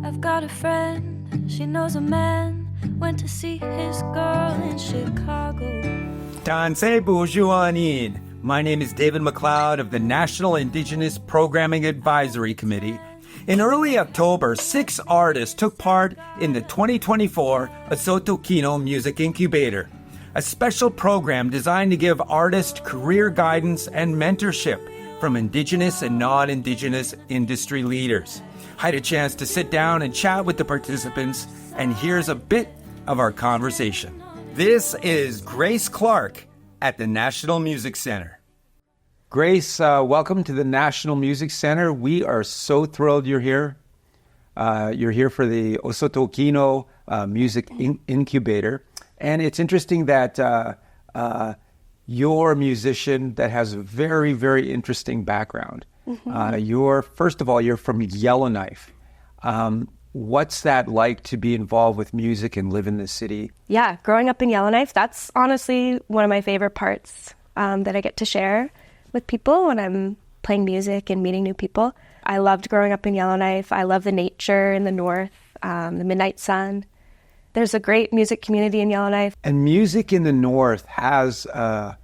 I've got a friend, she knows a man, went to see his girl in Chicago. Tansei Bujuanin. My name is David McLeod of the National Indigenous Programming Advisory Committee. In early October, 6 artists took part in the 2024 OHSOTO'KINO Music Incubator, a special program designed to give artists career guidance and mentorship from Indigenous and non-Indigenous industry leaders. I had a chance to sit down and chat with the participants, and here's a bit of our conversation. This is Grace Clark at the National Music Center. Grace, welcome to the National Music Center. We are so thrilled you're here. You're here for the OHSOTO'KINO Music Incubator. And it's interesting that you're a musician that has a very, very interesting background. First of all, you're from Yellowknife. What's that like to be involved with music and live in the city? Yeah, growing up in Yellowknife, that's honestly one of my favorite parts that I get to share with people when I'm playing music and meeting new people. I loved growing up in Yellowknife. I love the nature in the north, the midnight sun. There's a great music community in Yellowknife. And music in the north has an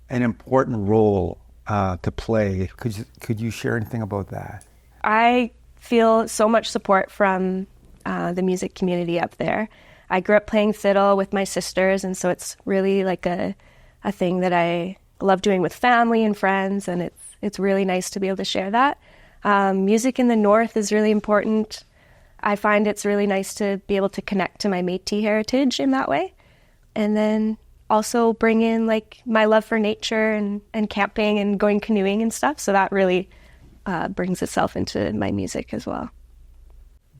important role to play. Could you share anything about that? I feel so much support from the music community up there. I grew up playing fiddle with my sisters, and so it's really like a thing that I love doing with family and friends, and it's really nice to be able to share that. Music in the north is really important. I find it's really nice to be able to connect to my Métis heritage in that way, and then also bring in like my love for nature and camping and going canoeing and stuff. So that really brings itself into my music as well.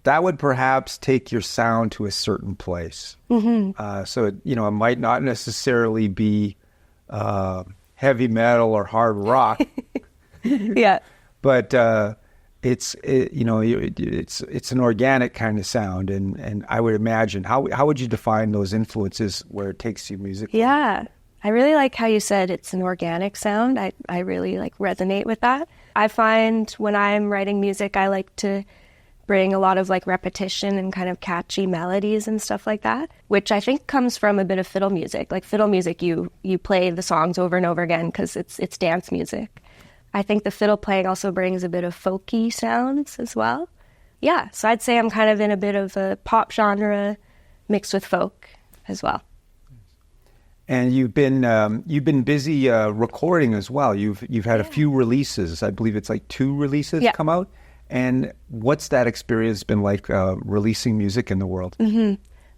That would perhaps take your sound to a certain place. So, it might not necessarily be heavy metal or hard rock. Yeah. But it's an organic kind of sound, and I would imagine how would you define those influences where it takes you musically? Yeah, I really like how you said it's an organic sound. I really resonate with that. I find when I'm writing music, I like to bring a lot of repetition and kind of catchy melodies and stuff like that, which I think comes from a bit of fiddle music. Like fiddle music, you play the songs over and over again because it's dance music. I think the fiddle playing also brings a bit of folky sounds as well. Yeah, so I'd say I'm kind of in a bit of a pop genre mixed with folk as well. And you've been busy recording as well. You've had a few releases. I believe it's 2 releases come out. And what's that experience been like releasing music in the world?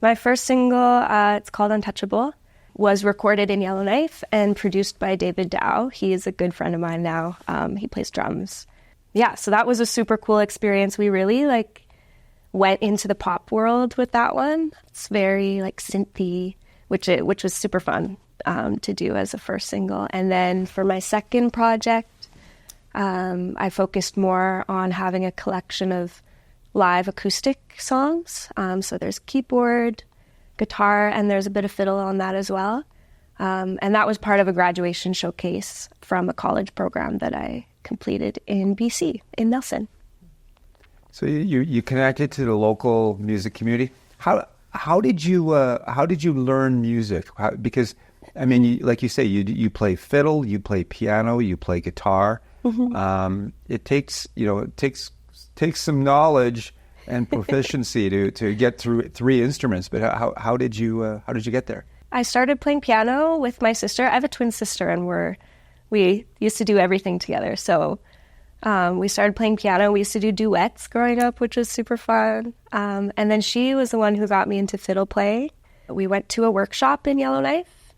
My first single, it's called Untouchable, was recorded in Yellowknife and produced by David Dow. He is a good friend of mine now. He plays drums. Yeah, so that was a super cool experience. We really went into the pop world with that one. It's very synthy, which was super fun to do as a first single. And then for my second project, I focused more on having a collection of live acoustic songs. So there's keyboard, guitar, and there's a bit of fiddle on that as well. And that was part of a graduation showcase from a college program that I completed in BC, in Nelson. So you connected to the local music community. How did you learn music? Because I mean, like you say, you play fiddle, you play piano, you play guitar. It takes some knowledge and proficiency to get through 3 instruments. But how did you get there? I started playing piano with my sister. I have a twin sister, and we used to do everything together. So we started playing piano. We used to do duets growing up, which was super fun. And then she was the one who got me into fiddle playing. We went to a workshop in Yellowknife,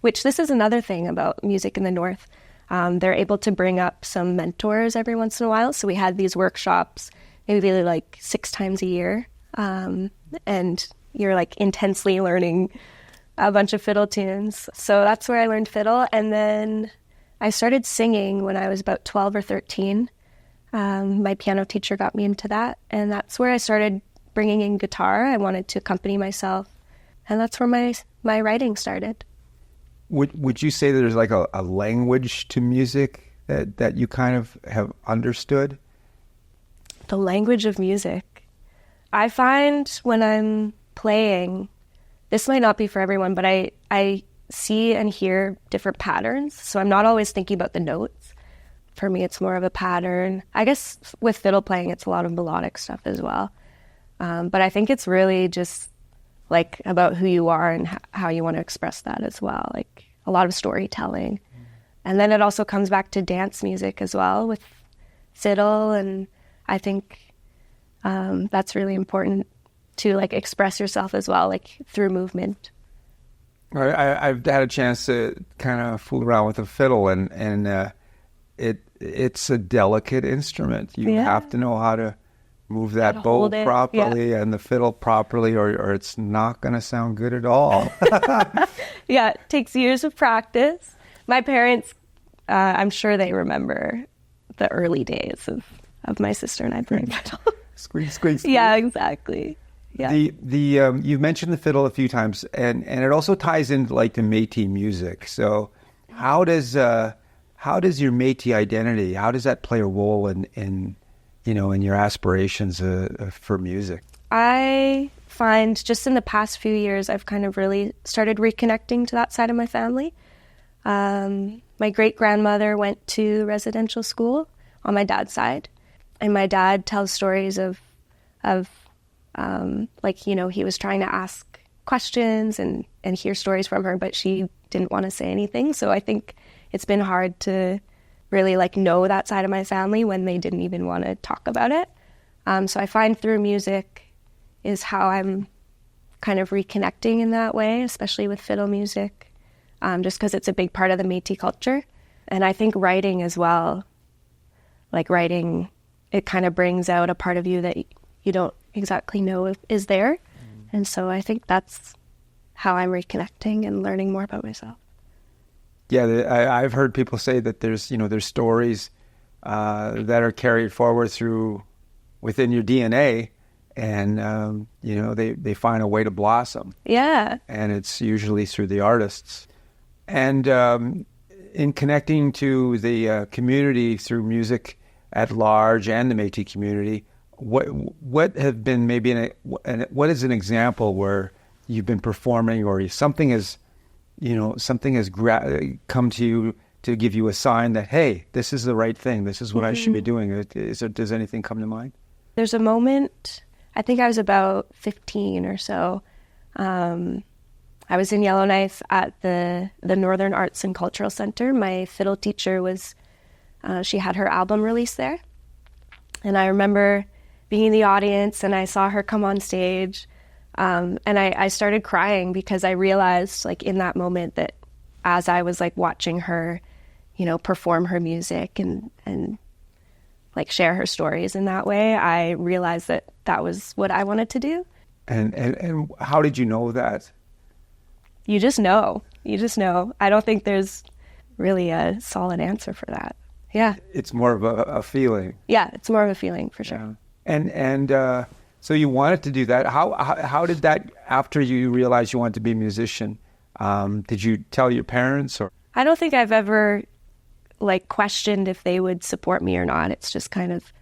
which this is another thing about music in the north. They're able to bring up some mentors every once in a while. So we had these workshops maybe 6 times a year. And you're intensely learning a bunch of fiddle tunes. So that's where I learned fiddle. And then I started singing when I was about 12 or 13. My piano teacher got me into that. And that's where I started bringing in guitar. I wanted to accompany myself. And that's where my writing started. Would you say that there's a language to music that you kind of have understood? The language of music. I find when I'm playing, this might not be for everyone, but I see and hear different patterns. So I'm not always thinking about the notes. For me, it's more of a pattern. I guess with fiddle playing, it's a lot of melodic stuff as well. But I think it's really just like about who you are and how you want to express that as well. Like a lot of storytelling. And then it also comes back to dance music as well with fiddle. And I think that's really important to like express yourself as well, like through movement. I've had a chance to kind of fool around with a fiddle, and it's a delicate instrument. You have to know how to move that bow properly and the fiddle properly, or it's not going to sound good at all. Yeah, it takes years of practice. My parents, I'm sure they remember the early days of my sister and I playing fiddle. Squeak, squeak, squeak. Yeah, exactly. Yeah. You've mentioned the fiddle a few times, and it also ties into like the Métis music. So how does your Métis identity, how does that play a role in your aspirations for music? I find just in the past few years, I've kind of really started reconnecting to that side of my family. My great-grandmother went to residential school on my dad's side, and my dad tells stories of he was trying to ask questions and hear stories from her, but she didn't want to say anything. So I think it's been hard to really like know that side of my family when they didn't even want to talk about it. So I find through music is how I'm kind of reconnecting in that way, especially with fiddle music, just because it's a big part of the Métis culture. And I think writing as well, like writing, it kind of brings out a part of you that you don't exactly know if is there. And so I think that's how I'm reconnecting and learning more about myself. Yeah, I've heard people say that there's stories that are carried forward through within your DNA, and they find a way to blossom. Yeah, and it's usually through the artists. And in connecting to the community through music at large and the Métis community, what have been maybe what is an example where you've been performing or something has come to you to give you a sign that, hey, this is the right thing, this is what I should be doing? Does anything come to mind? There's a moment, I think I was about 15 or so. I was in Yellowknife at the Northern Arts and Cultural Center. My fiddle teacher she had her album release there. And I remember being in the audience and I saw her come on stage. And I started crying because I realized like in that moment that as I was like watching her, perform her music and like share her stories in that way, I realized that was what I wanted to do. And how did you know that? You just know. I don't think there's really a solid answer for that. Yeah. It's more of a feeling. Yeah, it's more of a feeling for sure. Yeah. And so you wanted to do that. How did that, after you realized you wanted to be a musician, did you tell your parents? Or I don't think I've ever like questioned if they would support me or not. It's just kind of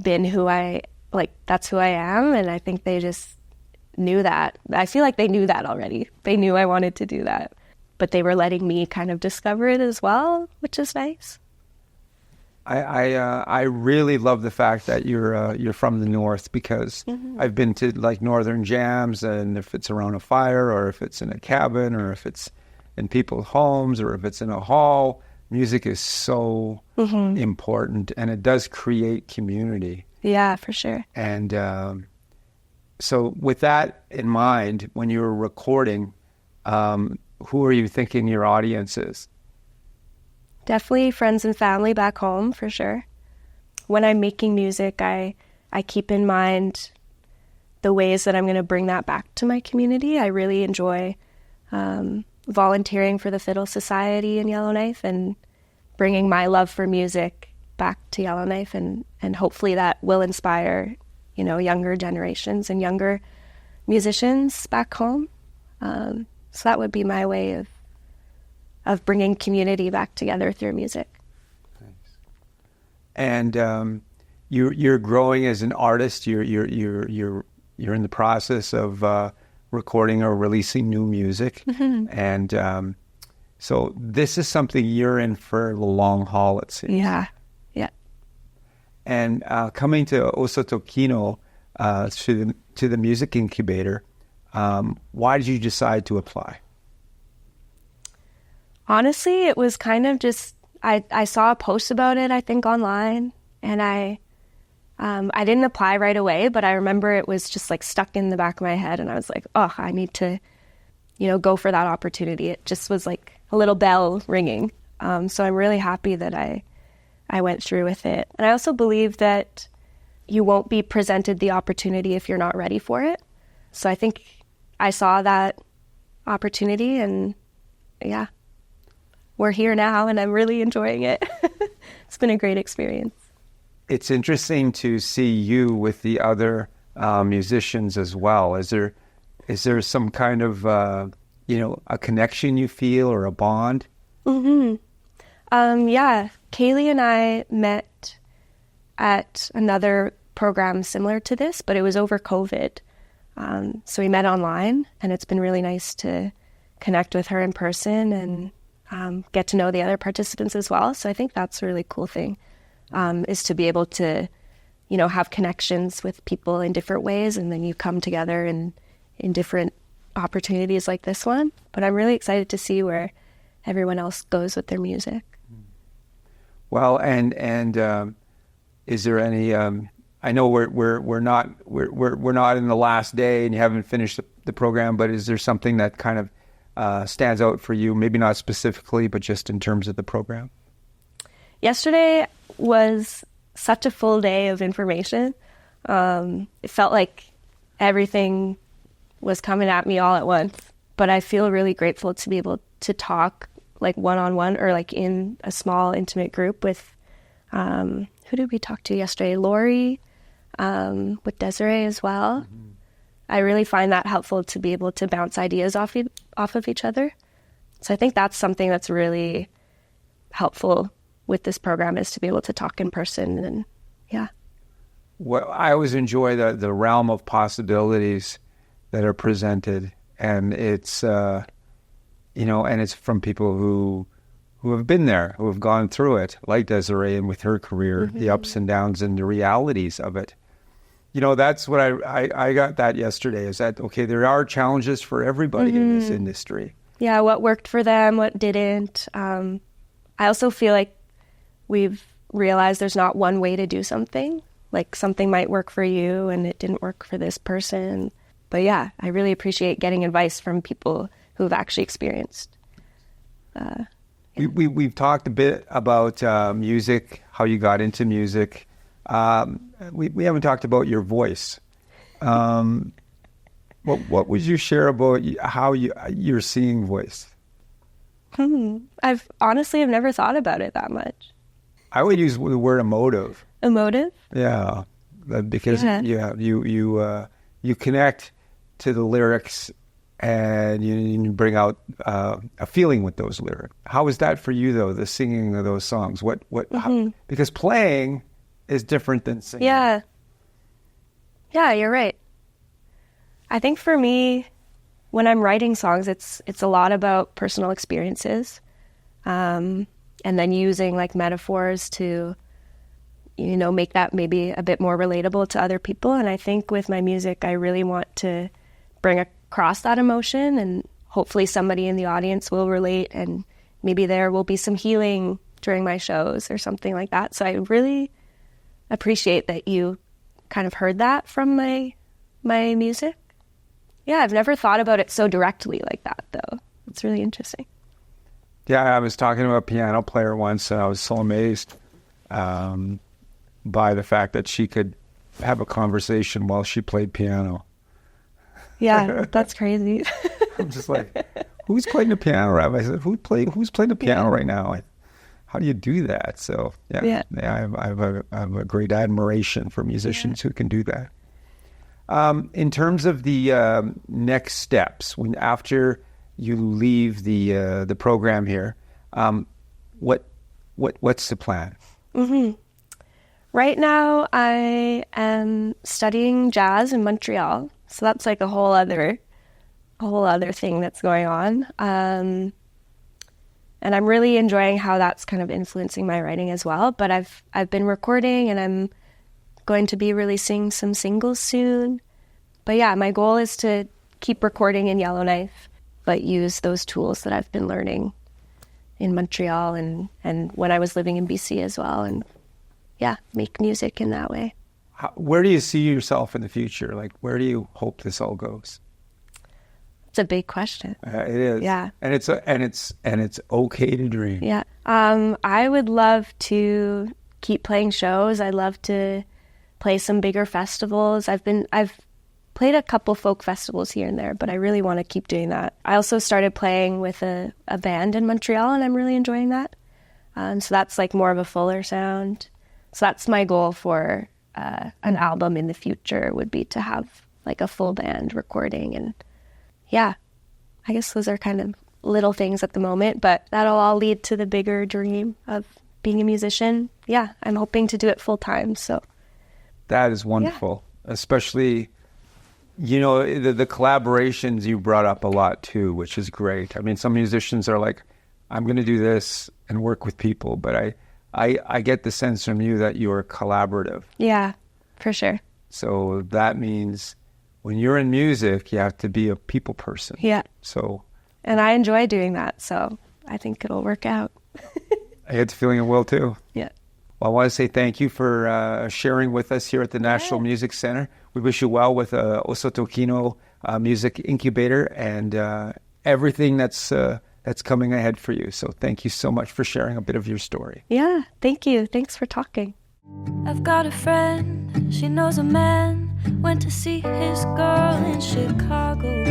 been that's who I am, and I think they just knew that. I feel like they knew that already. They knew I wanted to do that, but they were letting me kind of discover it as well, which is nice. I really love the fact that you're from the north, because I've been to like northern jams, and if it's around a fire or if it's in a cabin or if it's in people's homes or if it's in a hall, music is so important, and it does create community. Yeah, for sure. And so with that in mind, when you were recording, who are you thinking your audience is? Definitely friends and family back home, for sure. When I'm making music, I keep in mind the ways that I'm going to bring that back to my community. I really enjoy volunteering for the Fiddle Society in Yellowknife and bringing my love for music back to Yellowknife, and hopefully that will inspire, younger generations and younger musicians back home. So that would be my way of bringing community back together through music. Thanks. And you're growing as an artist. You're in the process of recording or releasing new music, and so this is something you're in for the long haul, it seems. Yeah. And coming to OHSOTO'KINO, to the music incubator, why did you decide to apply? Honestly, it was kind of just, I saw a post about it, I think, online, and I didn't apply right away, but I remember it was just like stuck in the back of my head, and I was like, oh, I need to, go for that opportunity. It just was like a little bell ringing. So I'm really happy that I went through with it. And I also believe that you won't be presented the opportunity if you're not ready for it. So I think I saw that opportunity, and yeah, we're here now, and I'm really enjoying it. It's been a great experience. It's interesting to see you with the other musicians as well. Is there some kind of a connection you feel, or a bond? Yeah, Kaylee and I met at another program similar to this, but it was over COVID. So we met online, and it's been really nice to connect with her in person and get to know the other participants as well. So I think that's a really cool thing, is to be able to, have connections with people in different ways, and then you come together in different opportunities like this one. But I'm really excited to see where everyone else goes with their music. Well, and is there any? I know we're not in the last day, and you haven't finished the program. But is there something that kind of stands out for you? Maybe not specifically, but just in terms of the program. Yesterday was such a full day of information. It felt like everything was coming at me all at once. But I feel really grateful to be able to talk like one-on-one, or like in a small intimate group with, who did we talk to yesterday? Lori, with Desiree as well. Mm-hmm. I really find that helpful to be able to bounce ideas off of each other. So I think that's something that's really helpful with this program, is to be able to talk in person. And yeah. Well, I always enjoy the realm of possibilities that are presented, and it's and it's from people who have been there, who have gone through it, like Desiree, and with her career, the ups and downs and the realities of it. That's what I got that yesterday, is that, okay, there are challenges for everybody in this industry. Yeah, what worked for them, what didn't. I also feel like we've realized there's not one way to do something. Like, something might work for you and it didn't work for this person. But yeah, I really appreciate getting advice from people who've actually experienced. We've talked a bit about music, how you got into music. We haven't talked about your voice. What would you share about how your singing voice? I've never thought about it that much. I would use the word emotive. Emotive? Yeah, because you connect to the lyrics, and you bring out a feeling with those lyrics. How is that for you, though, the singing of those songs? Because playing is different than singing. Yeah, you're right. I think for me, when I'm writing songs, it's a lot about personal experiences, and then using like metaphors to, make that maybe a bit more relatable to other people. And I think with my music, I really want to bring across that emotion, and hopefully somebody in the audience will relate, and maybe there will be some healing during my shows or something like that. So I really appreciate that you kind of heard that from my music. Yeah, I've never thought about it so directly like that, though. It's really interesting. Yeah, I was talking to a piano player once, and I was so amazed by the fact that she could have a conversation while she played piano. Yeah, that's crazy. I'm just like, who's playing the piano? I said, who's playing the piano right now? How do you do that? So yeah, I have a great admiration for musicians who can do that. In terms of the next steps, after you leave the program here, what's the plan? Right now, I am studying jazz in Montreal, so that's like a whole other thing that's going on. And I'm really enjoying how that's kind of influencing my writing as well. But I've been recording, and I'm going to be releasing some singles soon. But yeah, my goal is to keep recording in Yellowknife, but use those tools that I've been learning in Montreal and when I was living in BC as well, and yeah, make music in that way. Where do you see yourself in the future? Like, where do you hope this all goes? It's a big question. It is. Yeah. And it's okay to dream. Yeah. I would love to keep playing shows. I'd love to play some bigger festivals. I've played a couple folk festivals here and there, but I really want to keep doing that. I also started playing with a band in Montreal, and I'm really enjoying that. So that's like more of a fuller sound. So that's my goal for an album in the future, would be to have like a full band recording. And yeah, I guess those are kind of little things at the moment, but that'll all lead to the bigger dream of being a musician. Yeah, I'm hoping to do it full time. So that is wonderful, especially, you know, the collaborations you brought up a lot too, which is great. I mean, some musicians are like, I'm going to do this and work with people, but I get the sense from you that you're collaborative. Yeah, for sure. So that means when you're in music, you have to be a people person. Yeah. So. And I enjoy doing that, so I think it'll work out. I get the feeling it will too. Yeah. Well, I want to say thank you for sharing with us here at the National Music Center. We wish you well with OHSOTO'KINO Music Incubator and everything that's coming ahead for you. So thank you so much for sharing a bit of your story. Yeah, thank you. Thanks for talking. I've got a friend, she knows a man, went to see his girl in Chicago.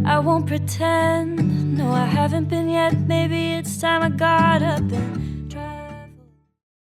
I won't pretend, no I haven't been yet, maybe it's time I got up and